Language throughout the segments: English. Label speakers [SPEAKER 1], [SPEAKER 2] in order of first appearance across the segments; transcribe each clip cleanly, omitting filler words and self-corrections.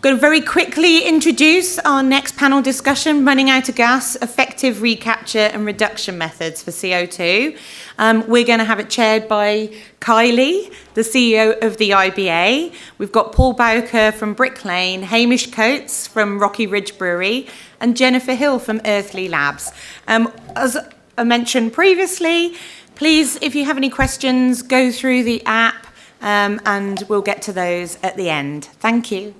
[SPEAKER 1] Going to very quickly introduce our next panel discussion, running out of gas, effective recapture and reduction methods for CO2. We're going to have it chaired by Kylie, the CEO of the IBA. We've got Paul Bowker from Brick Lane, Hamish Coates from Rocky Ridge Brewery, and Jennifer Hill from Earthly Labs. As I mentioned previously, please, if you have any questions, go through the app and we'll get to those at the end. Thank you.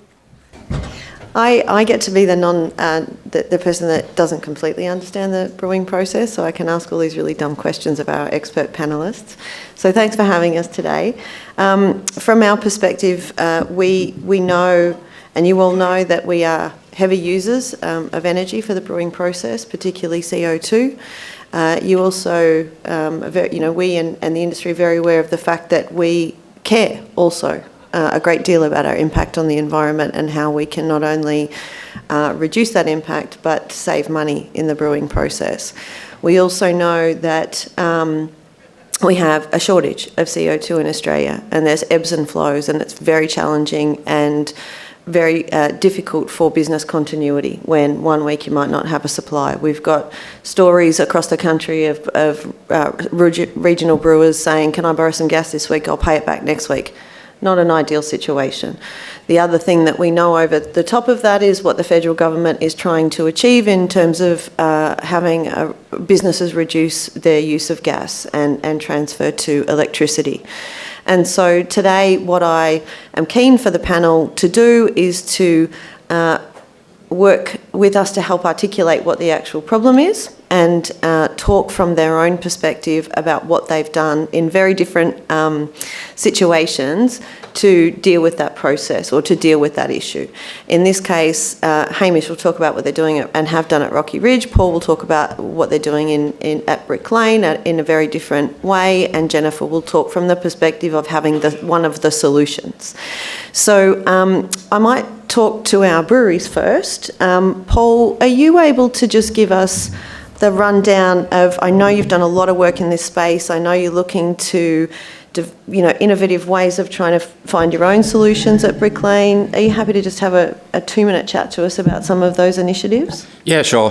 [SPEAKER 2] I get to be the person that doesn't completely understand the brewing process, so I can ask all these really dumb questions of our expert panellists. So thanks for having us today. From our perspective, we know, and you all know, that we are heavy users of energy for the brewing process, particularly CO2. You also, we and the industry are very aware of the fact that we care also a great deal about our impact on the environment and how we can not only reduce that impact but save money in the brewing process. We also know that we have a shortage of CO2 in Australia, and there's ebbs and flows, and it's very challenging and very difficult for business continuity when 1 week you might not have a supply. We've got stories across the country of regional brewers saying, "Can I borrow some gas this week? I'll pay it back next week." Not an ideal situation. The other thing that we know over the top of that is what the federal government is trying to achieve in terms of having businesses reduce their use of gas and transfer to electricity. And so today what I am keen for the panel to do is to work with us to help articulate what the actual problem is and talk from their own perspective about what they've done in very different situations to deal with that process or to deal with that issue. In this case, Hamish will talk about what they're doing and have done at Rocky Ridge. Paul will talk about what they're doing at Brick Lane in a very different way, and Jennifer will talk from the perspective of having one of the solutions. So I might talk to our breweries first. Paul, are you able to just give us the rundown of, I know you've done a lot of work in this space, I know you're looking to innovative ways of trying to find your own solutions at Brick Lane. Are you happy to just have a 2-minute chat to us about some of those initiatives?
[SPEAKER 3] Yeah, sure.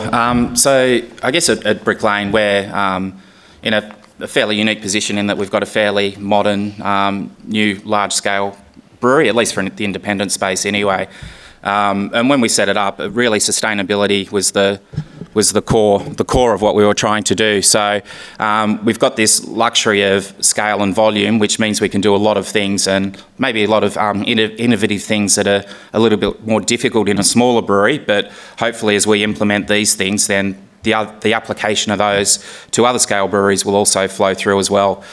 [SPEAKER 3] So I guess at Brick Lane we're in a fairly unique position in that we've got a fairly modern, new, large-scale brewery, at least for the independent space anyway. And when we set it up, really sustainability was the core of what we were trying to do. So we've got this luxury of scale and volume, which means we can do a lot of things, and maybe a lot of innovative things that are a little bit more difficult in a smaller brewery. But hopefully, as we implement these things, then the application of those to other scale breweries will also flow through as well.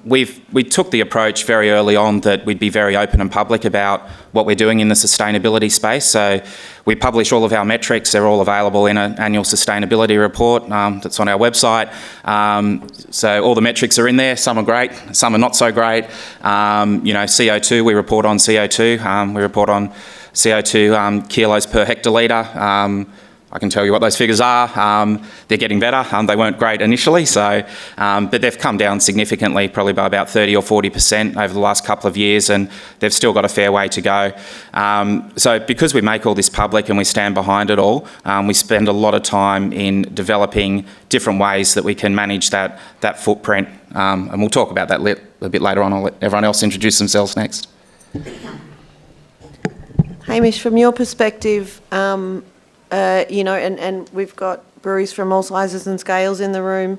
[SPEAKER 3] We took the approach very early on that we'd be very open and public about what we're doing in the sustainability space. So we publish all of our metrics. They're all available in an annual sustainability report that's on our website. So all the metrics are in there. Some are great, some are not so great. CO2, we report on CO2. We report on CO2 kilos per hectolitre. I can tell you what those figures are. They're getting better. They weren't great initially, but they've come down significantly, probably by about 30 or 40% over the last couple of years, and they've still got a fair way to go. So because we make all this public and we stand behind it all, we spend a lot of time in developing different ways that we can manage that footprint. And we'll talk about that a bit later on. I'll let everyone else introduce themselves next.
[SPEAKER 2] Hamish, from your perspective, and we've got breweries from all sizes and scales in the room.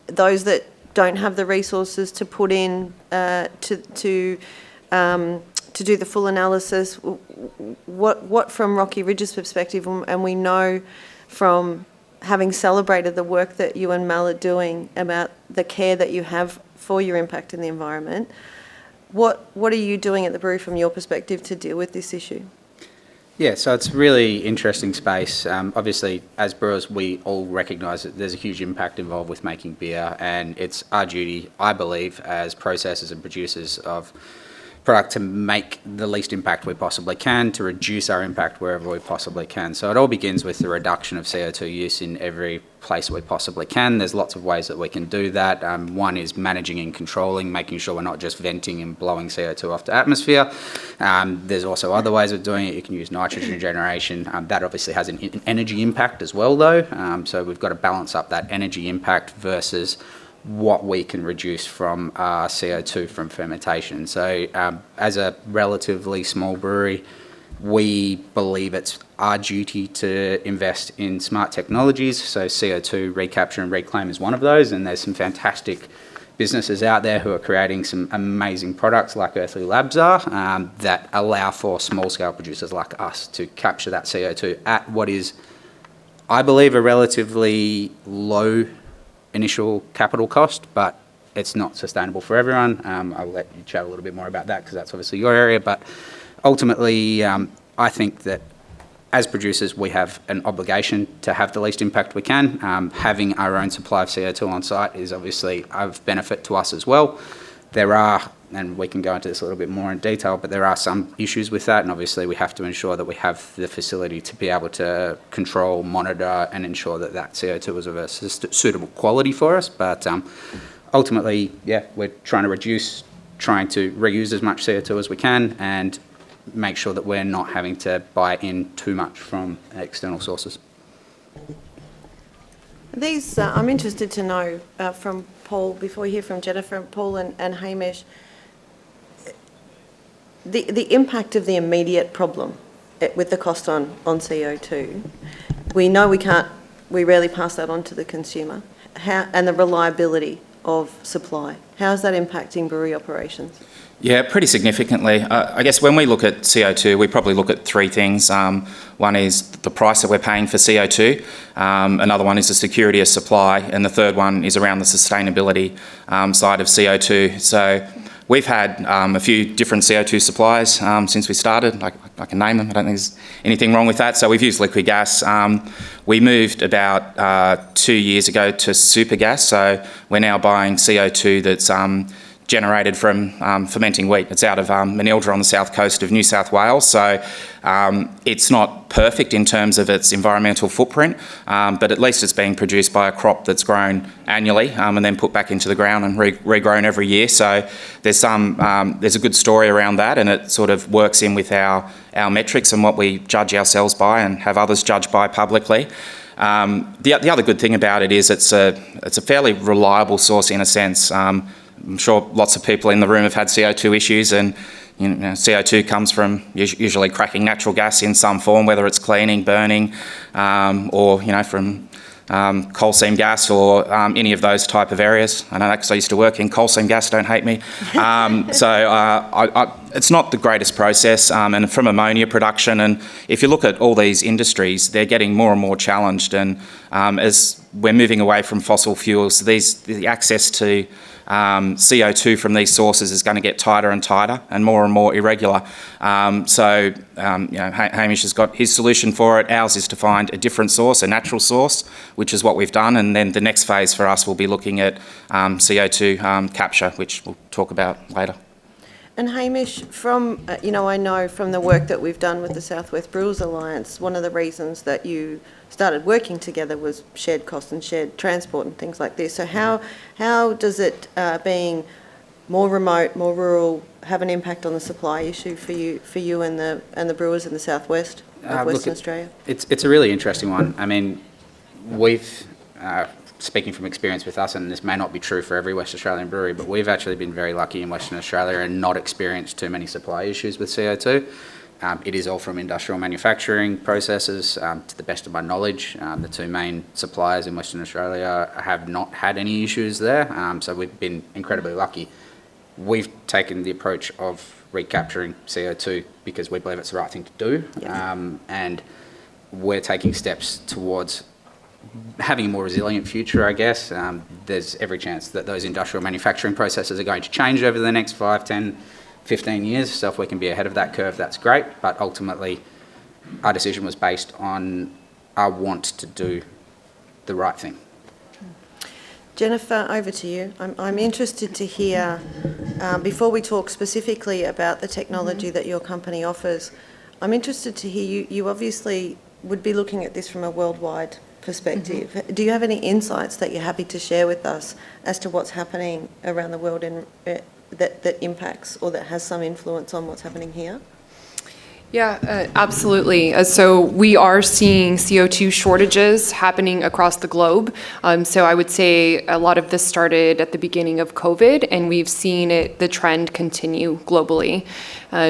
[SPEAKER 2] Those that don't have the resources to put in to do the full analysis, what from Rocky Ridge's perspective, and we know from having celebrated the work that you and Mel are doing about the care that you have for your impact in the environment, what are you doing at the brewery from your perspective to deal with this issue?
[SPEAKER 4] Yeah, so it's a really interesting space. Obviously, as brewers, we all recognise that there's a huge impact involved with making beer, and it's our duty, I believe, as processors and producers of product to make the least impact we possibly can, to reduce our impact wherever we possibly can. So it all begins with the reduction of CO2 use in every place we possibly can. There's lots of ways that we can do that. One is managing and controlling, making sure we're not just venting and blowing CO2 off the atmosphere. There's also other ways of doing it. You can use nitrogen generation. That obviously has an energy impact as well, though. So we've got to balance up that energy impact versus what we can reduce from CO2 from fermentation. So as a relatively small brewery, we believe it's our duty to invest in smart technologies. So CO2 recapture and reclaim is one of those, and there's some fantastic businesses out there who are creating some amazing products like Earthly Labs are that allow for small-scale producers like us to capture that CO2 at what is, I believe, a relatively low initial capital cost, but it's not sustainable for everyone. I'll let you chat a little bit more about that because that's obviously your area, but ultimately I think that as producers we have an obligation to have the least impact we can. Having our own supply of CO2 on site is obviously of benefit to us as well. There are, and we can go into this a little bit more in detail, but there are some issues with that, and obviously we have to ensure that we have the facility to be able to control, monitor, and ensure that that CO2 is of a suitable quality for us. But ultimately, yeah, we're trying to reuse as much CO2 as we can and make sure that we're not having to buy in too much from external sources.
[SPEAKER 2] These, I'm interested to know from Paul, before we hear from Jennifer, Paul and Hamish, the impact of the immediate problem with the cost on CO2. We know we rarely pass that on to the consumer. And the reliability of supply. How is that impacting brewery operations?
[SPEAKER 3] Yeah, pretty significantly. I guess when we look at CO2, we probably look at three things. One is the price that we're paying for CO2. Another one is the security of supply. And the third one is around the sustainability side of CO2. So we've had a few different CO2 suppliers since we started. I can name them. I don't think there's anything wrong with that. So we've used liquid gas. We moved about 2 years ago to super gas. So we're now buying CO2 that's generated from fermenting wheat. It's out of Manildra on the south coast of New South Wales. So it's not perfect in terms of its environmental footprint, but at least it's being produced by a crop that's grown annually and then put back into the ground and regrown every year. So there's a good story around that, and it sort of works in with our metrics and what we judge ourselves by and have others judge by publicly. The other good thing about it is it's a fairly reliable source in a sense. I'm sure lots of people in the room have had CO2 issues, and CO2 comes from usually cracking natural gas in some form, whether it's cleaning, burning, or from coal seam gas or any of those type of areas. I know that because I used to work in coal seam gas, don't hate me. It's not the greatest process, and from ammonia production, and if you look at all these industries, they're getting more and more challenged, and as we're moving away from fossil fuels, the access to CO2 from these sources is going to get tighter and tighter and more irregular. Hamish has got his solution for it. Ours is to find a different source, a natural source, which is what we've done. And then the next phase for us will be looking at CO2 capture, which we'll talk about later.
[SPEAKER 2] And Hamish, from, I know from the work that we've done with the Southwest Brewers Alliance, one of the reasons that you started working together was shared costs and shared transport and things like this. So how does it, being more remote, more rural, have an impact on the supply issue for you and the brewers in the southwest of Western Australia?
[SPEAKER 4] It's a really interesting one. I mean, we've speaking from experience with us, and this may not be true for every West Australian brewery, but we've actually been very lucky in Western Australia and not experienced too many supply issues with CO2. It is all from industrial manufacturing processes. To the best of my knowledge, the two main suppliers in Western Australia have not had any issues there, so we've been incredibly lucky. We've taken the approach of recapturing CO2 because we believe it's the right thing to do, and we're taking steps towards having a more resilient future, I guess. There's every chance that those industrial manufacturing processes are going to change over the next 5, 10, 15 years. So if we can be ahead of that curve, that's great. But ultimately, our decision was based on our want to do the right thing.
[SPEAKER 2] Jennifer, over to you. I'm interested to hear, before we talk specifically about the technology that your company offers, I'm interested to hear you obviously would be looking at this from a worldwide perspective. Do you have any insights that you're happy to share with us as to what's happening around the world and that impacts or that has some influence on what's happening here?
[SPEAKER 5] Yeah, absolutely. So we are seeing CO2 shortages happening across the globe. So I would say a lot of this started at the beginning of COVID, and we've seen the trend continue globally.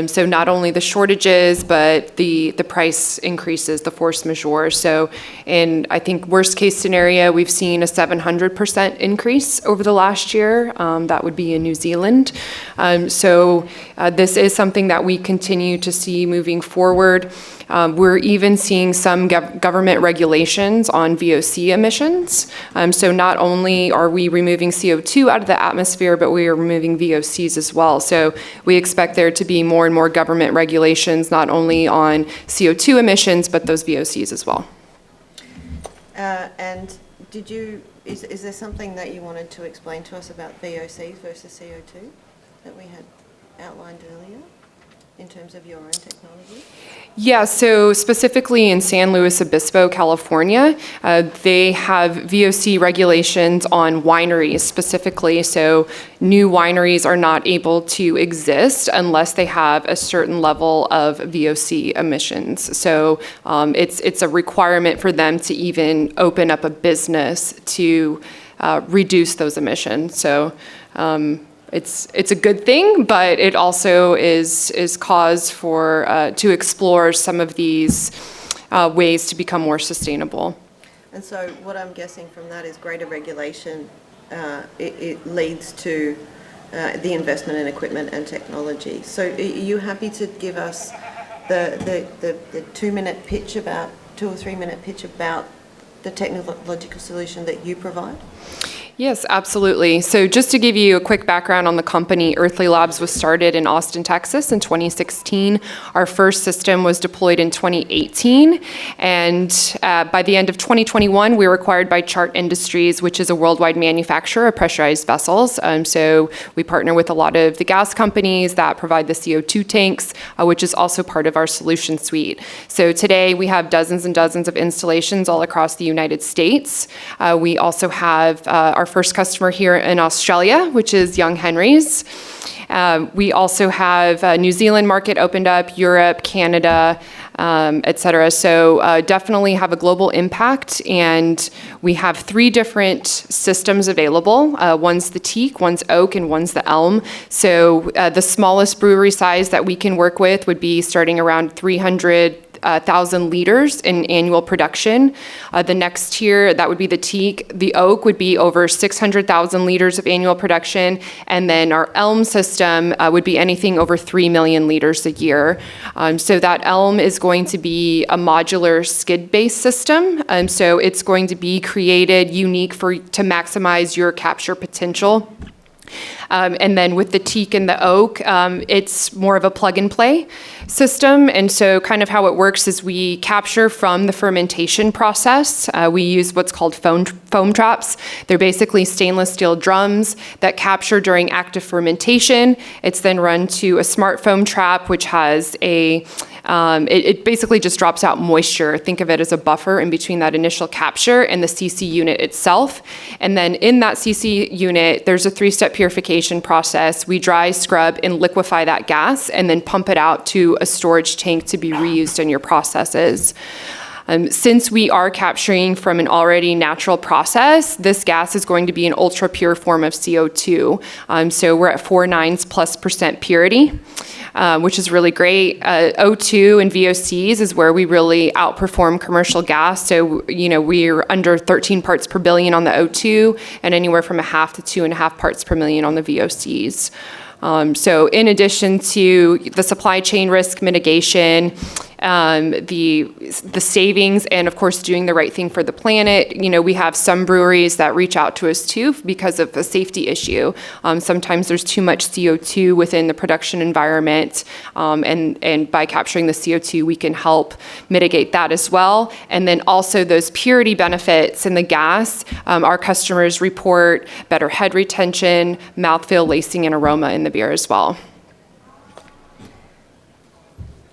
[SPEAKER 5] So not only the shortages, but the price increases, the force majeure. So in, I think, worst case scenario, we've seen a 700% increase over the last year. That would be in New Zealand. So this is something that we continue to see moving forward. We're even seeing some government regulations on VOC emissions. So not only are we removing CO2 out of the atmosphere, but we are removing VOCs as well. So we expect there to be more and more government regulations, not only on CO2 emissions, but those VOCs as well.
[SPEAKER 2] And is there something that you wanted to explain to us about VOCs versus CO2 that we had outlined earlier in terms of your own technology?
[SPEAKER 5] Yeah, so specifically in San Luis Obispo, California, they have VOC regulations on wineries specifically. So new wineries are not able to exist unless they have a certain level of VOC emissions. So it's a requirement for them to even open up a business to reduce those emissions. So it's a good thing, but it also is cause for to explore some of these ways to become more sustainable.
[SPEAKER 2] And so what I'm guessing from that is greater regulation, it leads to the investment in equipment and technology. So are you happy to give us the 2-minute pitch about, 2 or 3 minute pitch about the technological solution that you provide?
[SPEAKER 5] Yes, absolutely. So just to give you a quick background on the company, Earthly Labs was started in Austin, Texas in 2016. Our first system was deployed in 2018. And by the end of 2021, we were acquired by Chart Industries, which is a worldwide manufacturer of pressurized vessels. So we partner with a lot of the gas companies that provide the CO2 tanks, which is also part of our solution suite. So today we have dozens and dozens of installations all across the United States. We also have our first customer here in Australia, which is Young Henry's. We also have New Zealand market opened up, Europe, Canada, et cetera. So definitely have a global impact. And we have 3 different systems available. One's the teak, one's oak, and one's the elm. So the smallest brewery size that we can work with would be starting around 300,000 liters in annual production. The next tier, that would be the teak. The oak would be over 600,000 liters of annual production. And then our elm system would be anything over 3 million liters a year. So that elm is going to be a modular skid-based system. So it's going to be created unique to maximize your capture potential. And then with the teak and the oak, it's more of a plug-and-play system. And so kind of how it works is we capture from the fermentation process. We use what's called foam traps. They're basically stainless steel drums that capture during active fermentation. It's then run to a smart foam trap, which has it basically just drops out moisture. Think of it as a buffer in between that initial capture and the CC unit itself. And then in that CC unit, there's a 3-step purification process. We dry, scrub, and liquefy that gas, and then pump it out to a storage tank to be reused in your processes. Since we are capturing from an already natural process, this gas is going to be an ultra pure form of CO2. So we're at 4.9+% purity, which is really great. O2 and VOCs is where we really outperform commercial gas. So, we're under 13 parts per billion on the O2 and anywhere from 0.5 to 2.5 parts per million on the VOCs. So in addition to the supply chain risk mitigation, the savings, and of course doing the right thing for the planet. We have some breweries that reach out to us too because of a safety issue. Sometimes there's too much CO2 within the production environment, and by capturing the CO2, we can help mitigate that as well. And then also those purity benefits in the gas, our customers report better head retention, mouthfeel, lacing, and aroma in the beer as well.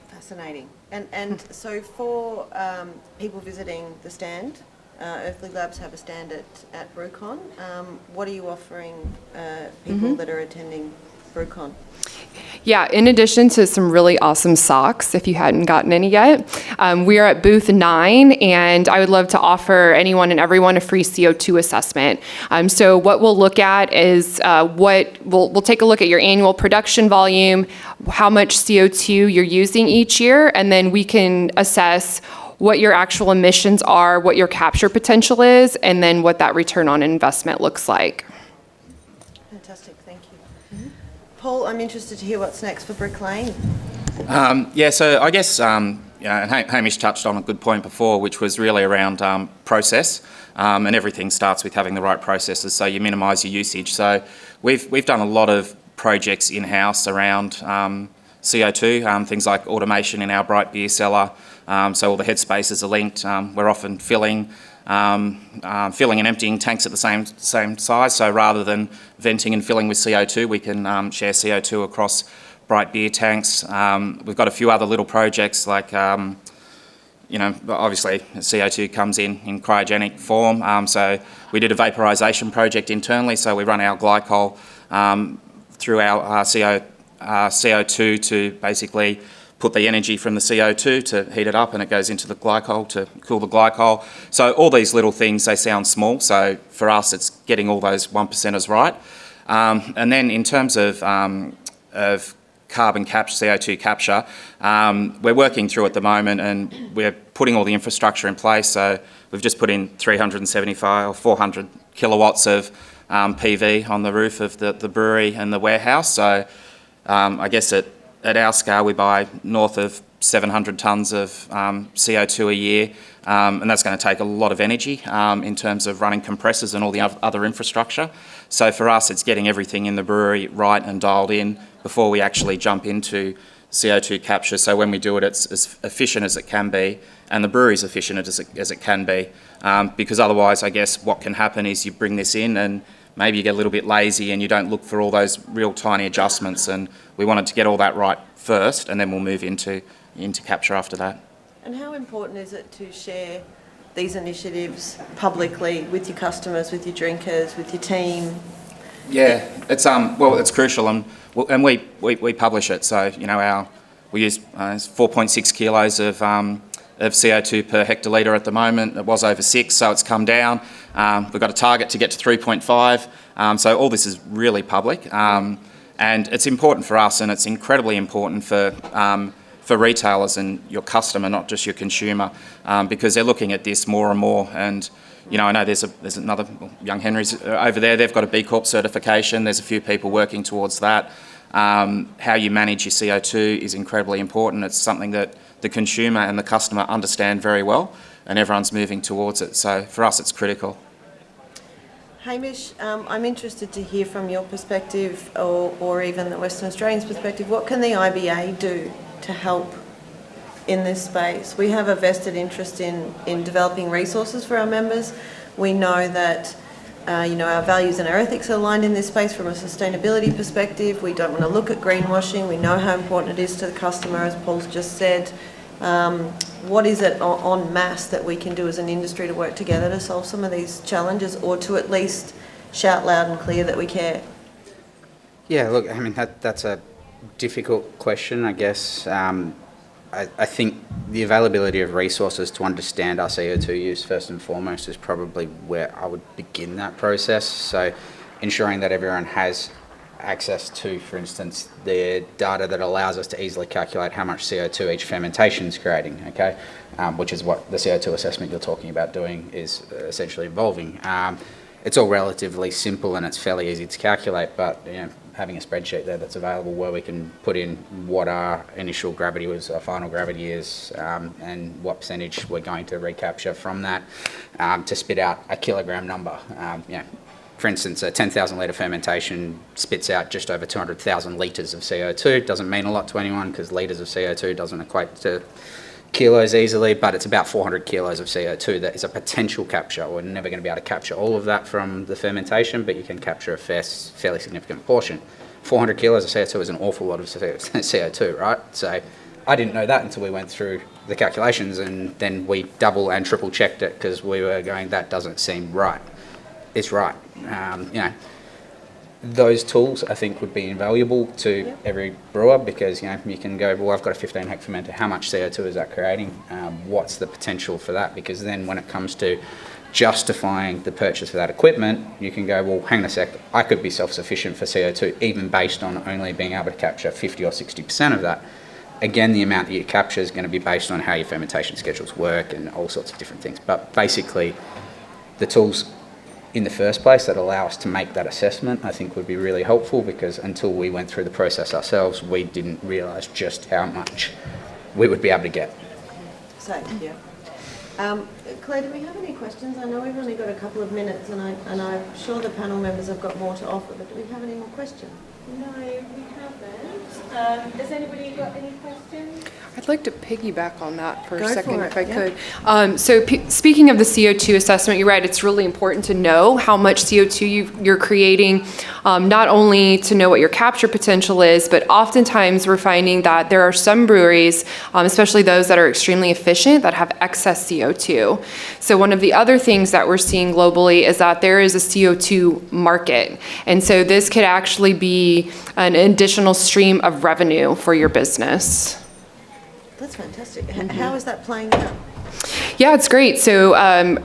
[SPEAKER 2] Fascinating. And so for people visiting the stand, Earthly Labs have a stand at BrewCon. What are you offering people that are attending BrewCon?
[SPEAKER 5] Yeah, in addition to some really awesome socks, if you hadn't gotten any yet, we are at booth 9, and I would love to offer anyone and everyone a free CO2 assessment. So what we'll look at is we'll take a look at your annual production volume, how much CO2 you're using each year, and then we can assess what your actual emissions are, what your capture potential is, and then what that return on investment looks like.
[SPEAKER 2] Fantastic, thank you. Paul, I'm interested to hear what's next for Brick Lane.
[SPEAKER 3] So I guess and Hamish touched on a good point before, which was really around process, and everything starts with having the right processes, so you minimise your usage. So we've done a lot of projects in-house around CO2, things like automation in our bright beer cellar, so all the headspaces are linked. We're often filling and emptying tanks at the same size, so rather than venting and filling with CO2, we can share CO2 across bright beer tanks. We've got a few other little projects like, obviously CO2 comes in cryogenic form, so we did a vaporisation project internally, so we run our glycol through our CO2 to basically put the energy from the CO2 to heat it up, and it goes into the glycol to cool the glycol. So all these little things, they sound small, so for us it's getting all those 1%ers right. And then in terms of carbon capture, CO2 capture, we're working through at the moment, and we're putting all the infrastructure in place. So we've just put in 375 or 400 kilowatts of PV on the roof of the brewery and the warehouse. So I guess at our scale, we buy north of 700 tonnes of CO2 a year, and that's going to take a lot of energy in terms of running compressors and all the other infrastructure. So for us, it's getting everything in the brewery right and dialed in before we actually jump into CO2 capture. So when we do it, it's as efficient as it can be, and the brewery's efficient as it can be, because otherwise, I guess what can happen is you bring this in and maybe you get a little bit lazy and you don't look for all those real tiny adjustments, and we wanted to get all that right first, and then we'll move into capture after that.
[SPEAKER 2] And how important is it to share these initiatives publicly with your customers, with your drinkers, with your team?
[SPEAKER 3] Yeah, it's crucial, and we publish it. So we use 4.6 kilos of CO2 per hectolitre at the moment. It was over 6, so it's come down. We've got a target to get to 3.5. So all this is really public, and it's important for us, and it's incredibly important for retailers and your customer, not just your consumer, because they're looking at this more and more. And I know there's another, Young Henry's over there. They've got a B Corp certification. There's a few people working towards that. How you manage your CO2 is incredibly important. It's something that the consumer and the customer understand very well, and everyone's moving towards it. So for us, it's critical.
[SPEAKER 2] Hamish, I'm interested to hear from your perspective, or even the Western Australians' perspective, what can the IBA do to help in this space? We have a vested interest in developing resources for our members. We know that our values and our ethics are aligned in this space from a sustainability perspective. We don't want to look at greenwashing. We know how important it is to the customer, as Paul's just said. What is it en masse that we can do as an industry to work together to solve some of these challenges, or to at least shout loud and clear that we care?
[SPEAKER 4] Yeah, look, I mean, that's a difficult question, I guess. I think the availability of resources to understand our CO2 use first and foremost is probably where I would begin that process. So ensuring that everyone has access to, for instance, the data that allows us to easily calculate how much CO2 each fermentation is creating, okay? Which is what the CO2 assessment you're talking about doing is essentially involving. It's all relatively simple and it's fairly easy to calculate, but having a spreadsheet there that's available where we can put in what our initial gravity was, our final gravity is, and what percentage we're going to recapture from that to spit out a kilogram number. For instance, a 10,000 litre fermentation spits out just over 200,000 litres of CO2. Doesn't mean a lot to anyone because litres of CO2 doesn't equate to kilos easily, but it's about 400 kilos of CO2 that is a potential capture. We're never going to be able to capture all of that from the fermentation, but you can capture a fairly significant portion. 400 kilos of CO2 is an awful lot of CO2, right? So I didn't know that until we went through the calculations, and then we double and triple checked it because we were going, that doesn't seem right. It's right. Those tools I think would be invaluable to every brewer because you can go, well, I've got a 15 hect fermenter. How much CO2 is that creating? What's the potential for that? Because then when it comes to justifying the purchase of that equipment, you can go, well, hang on a sec, I could be self-sufficient for CO2 even based on only being able to capture 50 or 60% of that. Again, the amount that you capture is going to be based on how your fermentation schedules work and all sorts of different things. But basically, the tools in the first place that allow us to make that assessment, I think would be really helpful because until we went through the process ourselves, we didn't realise just how much we would be able to get.
[SPEAKER 2] Same, yeah. Claire, do we have any questions? I know we've only got a couple of minutes and I'm sure the panel members have got more to offer, but do we have any more questions?
[SPEAKER 1] No, we haven't. Has anybody got any questions?
[SPEAKER 5] I'd like to piggyback on that for
[SPEAKER 2] Go
[SPEAKER 5] a second,
[SPEAKER 2] for it,
[SPEAKER 5] if I
[SPEAKER 2] yeah.
[SPEAKER 5] could. Speaking of the CO2 assessment, you're right, it's really important to know how much CO2 you're creating, not only to know what your capture potential is, but oftentimes we're finding that there are some breweries, especially those that are extremely efficient, that have excess CO2. So one of the other things that we're seeing globally is that there is a CO2 market. And so this could actually be an additional stream of revenue for your business.
[SPEAKER 2] That's fantastic. How is that playing out?
[SPEAKER 5] Yeah, it's great. So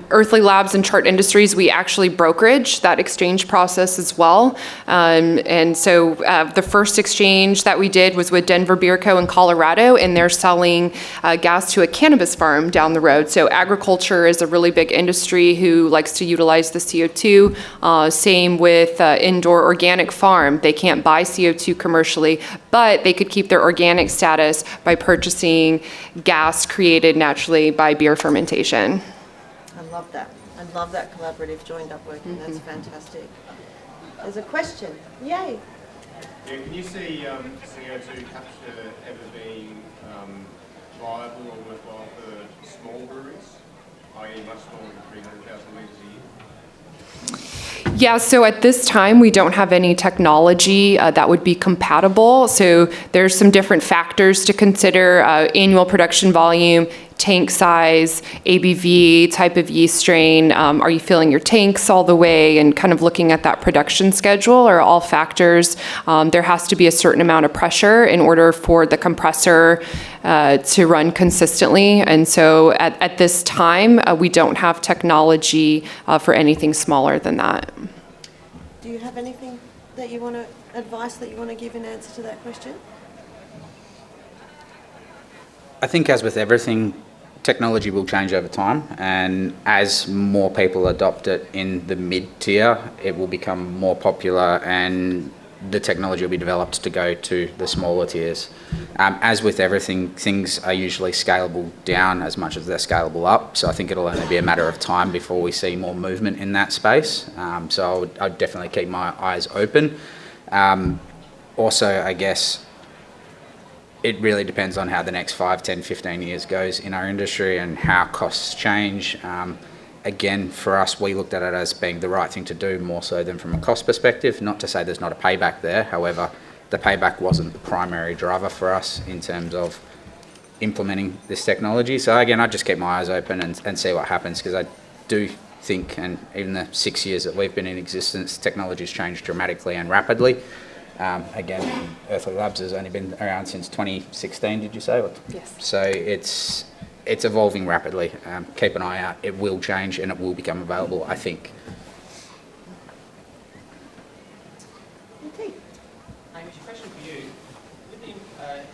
[SPEAKER 5] Earthly Labs and Chart Industries, we actually brokerage that exchange process as well. And so the first exchange that we did was with Denver Beer Co. in Colorado, and they're selling gas to a cannabis farm down the road. So agriculture is a really big industry who likes to utilize the CO2. Same with indoor organic farm. They can't buy CO2 commercially, but they could keep their organic status by purchasing gas created naturally by beer fermentation.
[SPEAKER 2] I love that. I love that collaborative joined up working. That's fantastic. There's a question. Yay.
[SPEAKER 6] Yeah, can you see CO2 capture ever being viable or worthwhile for small breweries, i.e. much smaller than 300,000 litres a year?
[SPEAKER 5] Yeah, so at this time, we don't have any technology that would be compatible. So there's some different factors to consider: annual production volume, tank size, ABV, type of yeast strain. Are you filling your tanks all the way? And kind of looking at that production schedule are all factors. There has to be a certain amount of pressure in order for the compressor to run consistently. And so at this time, we don't have technology for anything smaller than that.
[SPEAKER 2] Do you have anything that you want to, advice that you want to give in answer to that question?
[SPEAKER 4] I think as with everything, technology will change over time, and as more people adopt it in the mid-tier, it will become more popular and the technology will be developed to go to the smaller tiers. As with everything, things are usually scalable down as much as they're scalable up, so I think it'll only be a matter of time before we see more movement in that space. So I'd definitely keep my eyes open. Also, I guess, it really depends on how the next 5, 10, 15 years goes in our industry and how costs change. Again, for us, we looked at it as being the right thing to do more so than from a cost perspective. Not to say there's not a payback there. However, the payback wasn't the primary driver for us in terms of implementing this technology. So again, I just keep my eyes open and see what happens, because I do think, and even the 6 years that we've been in existence, technology's changed dramatically and rapidly. Again, Earthly Labs has only been around since 2016, did you say?
[SPEAKER 5] Yes.
[SPEAKER 4] So it's evolving rapidly. Keep an eye out. It will change and it will become available, I think.
[SPEAKER 2] Okay.
[SPEAKER 7] Hamish, question for you. With the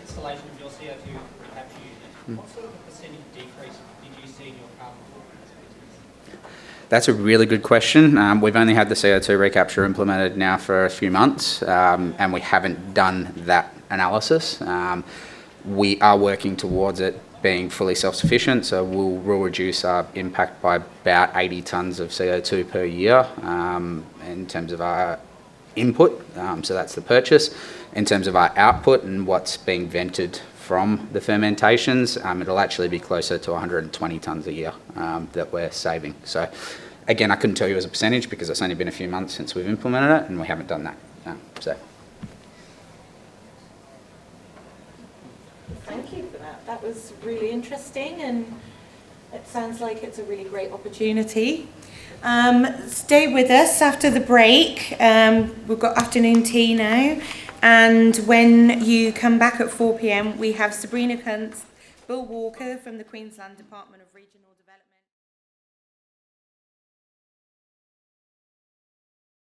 [SPEAKER 7] installation of your CO2 capture unit, what sort of a percentage decrease did you see in your carbon footprint as a business?
[SPEAKER 4] That's a really good question. We've only had the CO2 recapture implemented now for a few months, and we haven't done that analysis. We are working towards it being fully self-sufficient, so we'll reduce our impact by about 80 tonnes of CO2 per year in terms of our input, so that's the purchase. In terms of our output and what's being vented from the fermentations, it'll actually be closer to 120 tonnes a year that we're saving. So again, I couldn't tell you as a percentage because it's only been a few months since we've implemented it and we haven't done that.
[SPEAKER 1] Thank you for that. That was really interesting, and it sounds like it's a really great opportunity. Stay with us after the break. We've got afternoon tea now, and when you come back at 4 p.m, we have Sabrina Kuntz, Bill Walker from the Queensland Department of Regional Development.